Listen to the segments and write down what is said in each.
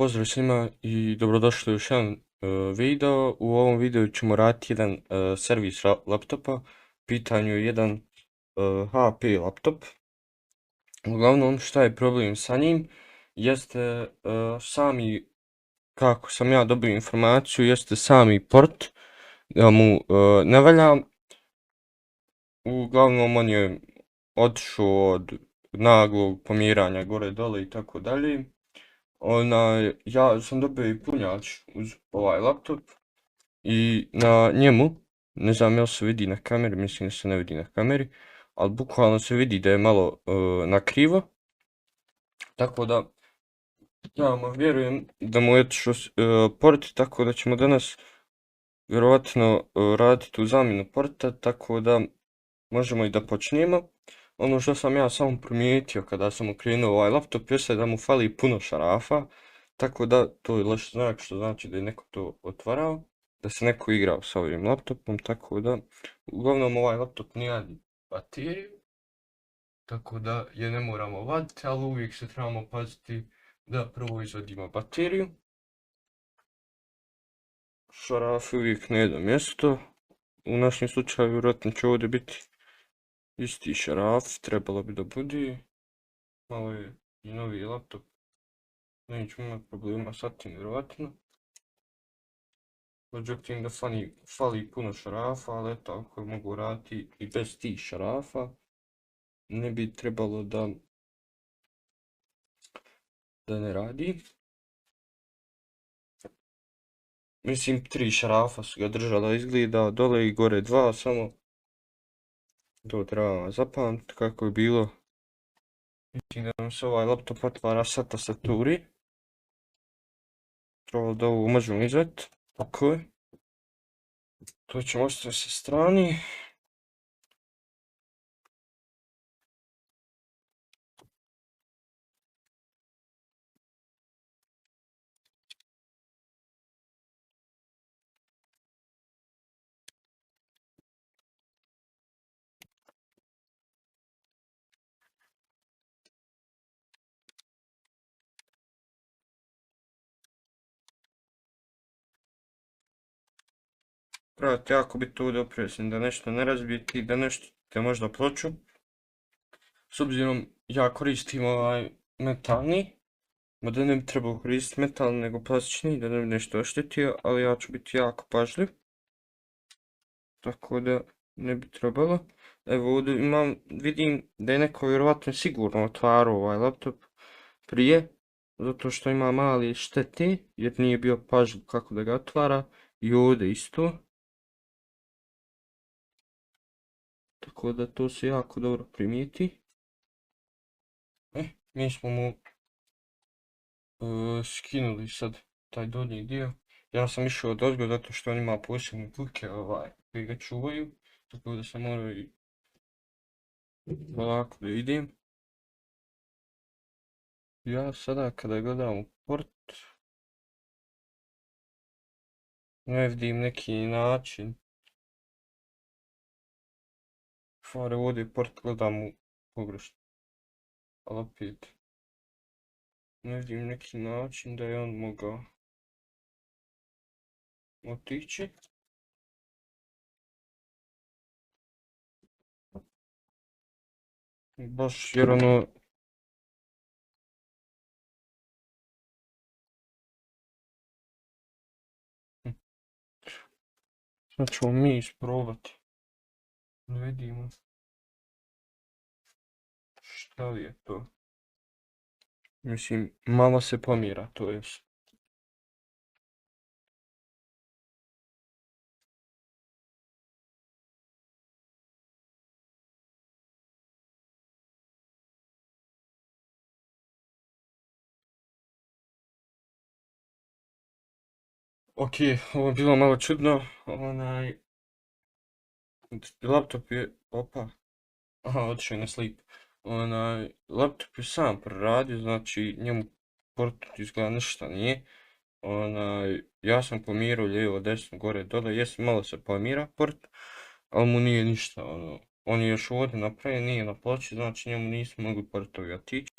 Pozdrav svima i dobrodošli u još jedan video. U ovom videu ćemo raditi jedan servis laptopa. U pitanju je jedan HP laptop. Uglavnom, šta je problem sa njim? Jeste sami, kako sam ja dobio informaciju, jeste sami port da mu ne valja. Uglavnom, on je otišao od naglog pomjeranja gore dole i tako dalje. Ja sam dobio i punjač uz ovaj laptop i na njemu, ne znam jel se vidi na kameri, mislim da se ne vidi na kameri, ali bukvalno se vidi da je malo nakrivo, tako da ja vjerujem da mu je otišao port, tako da ćemo danas vjerovatno raditi tu zamjenu porta, tako da možemo i da počnemo. Ono što sam ja samo primijetio kada sam okrenuo ovaj laptop jeste da mu fali puno šarafa, tako da to je loš znak, što znači da je neko to otvarao, da se neko igrao sa ovim laptopom, tako da uglavnom ovaj laptop ne radi bateriju, tako da je ne moramo vaditi, ali uvijek se trebamo paziti da prvo izvadimo bateriju. Šaraf uvijek na jedno mjesto, u našem slučaju vjerojatno će ovdje biti isti šaraf, trebalo bi da bude. Malo je i novi laptop, nećemo imati problema sa tim vjerojatno. Međutim da fali puno šarafa, ali eto ako mogu raditi i bez tih šarafa, ne bi trebalo da ne radi. Mislim 3 šarafa su ga držala, izgleda dole i gore 2, samo to treba zapamtiti kako je bilo. Mislim da nam se ovaj laptop otvara sa tastaturi. Trebalo da ovo možemo izvati, tako je. To ćemo ostaviti sa strani. Trebate jako biti ovdje oprezni da nešto ne razbijete i da ne štitite možda ploču. S obzirom ja koristim ovaj metalni, da ne bi trebao koristiti metalni nego plastični, da ne bi nešto oštetio, ali ja ću biti jako pažljiv. Tako da ne bi trebalo. Evo ovdje vidim da je neko vjerovatno sigurno otvarao ovaj laptop prije, zato što ima mali štete, jer nije bio pažljiv kako da ga otvara. I ovdje isto. Tako da to se jako dobro primijeti. Mi smo mu skinuli sad taj donji dio. Ja sam išao odozgo zato što on ima posebne kljuke koji ga čuvaju. Tako da sam morao i ovako da idem. Ja sada kada gledam u port, ne vidim neki način. Stvari ovdje port gledam u pogrešno. Ali opet, ne vidim neki način da je on mogao otići. Baš jer ono... Sad ćemo mi isprobati. Da vidimo. Šta li je to? Mislim, malo se pomjera, to jest. Ok, ovo je bilo malo čudno. Laptop je... Opa. Aha, otišao je na sleep. Laptop je sam proradio, znači njemu port izgleda ništa nije. Ja sam pomjerao lijevo, desno, gore, dole, jesam malo se pomjera port, ali mu nije ništa. On je još ovdje napravljen, nije na ploči, znači njemu nismo mogli portovi otići.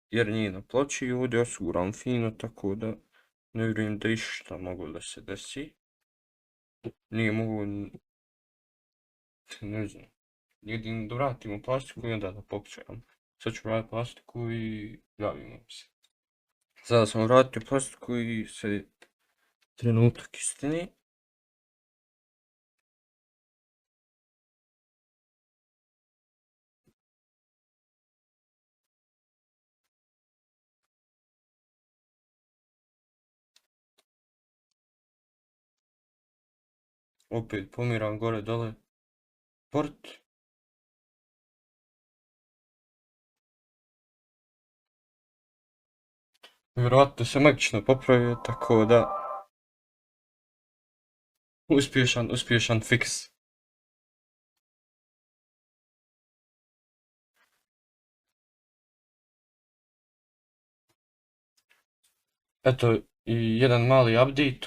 jer nije na ploči ovdje osiguran fino, tako da ne vjerujem da išta moglo da se desi. Nije mogu, ne znam, jedino da vratimo plastiku i onda da pokušam. Sad ću vratiti plastiku i javimo se. Sada sam vratio plastiku i sad trenutak istine. Opet pomiram gore dole. Port. Vjerovatno se magično popravio, tako da uspješan fiks. Eto, i jedan mali update,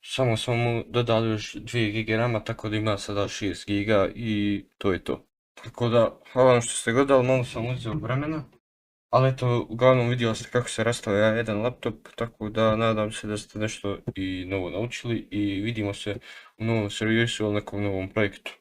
samo smo mu dodali još 2 GB RAM-a, tako da ima sada 6 GB i to je to. Tako da, hvala vam što ste gledali, malo sam uzeo vremena. Ali eto, uglavnom vidjeli ste kako se rastavlja jedan laptop, tako da nadam se da ste nešto i novo naučili i vidimo se u novom servisu ili nekom novom projektu.